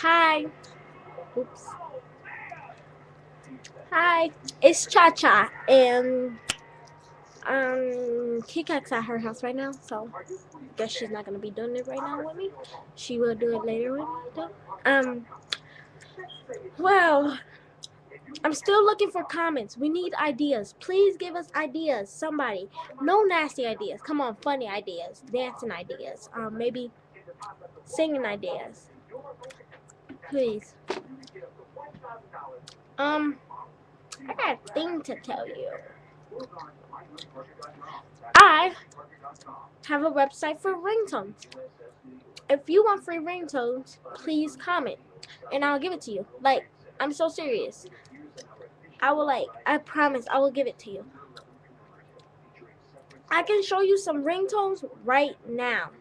Hi. Oops. Hi. It's Cha-Cha, and KitKat's at her house right now, so guess she's not gonna be doing it right now with me. She will do it later with me, though. Well, I'm still looking for comments. We need ideas. Please give us ideas. Somebody. No nasty ideas. Come on, funny ideas. Dancing ideas. Maybe singing ideas. Please. I got a thing to tell you. I have a website for ringtones. If you want free ringtones, please comment and I'll give it to you. Like, I'm so serious. I promise I will give it to you. I can show you some ringtones right now.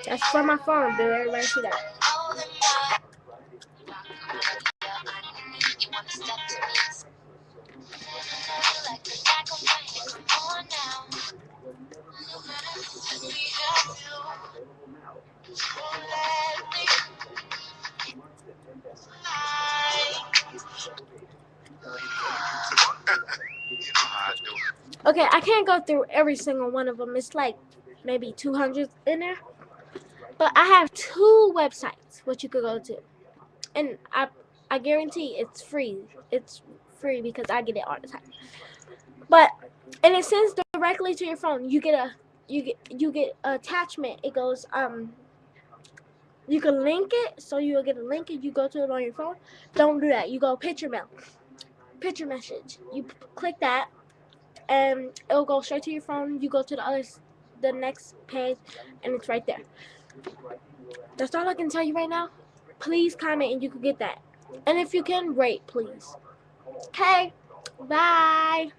That's from my phone, dude. Everybody see that? Okay, I can't go through every single one of them. It's like maybe 200 in there. But I have 2 websites which you could go to. And I guarantee it's free. It's free because I get it all the time. But and it sends directly to your phone. You get an attachment. It goes you can link it, so you'll get a link and you go to it on your phone. Don't do that. You go picture message. You click that and it'll go straight to your phone. You go to the next page and it's right there. That's all I can tell you right now. Please comment and you can get that. And if you can, rate, please. Okay, bye.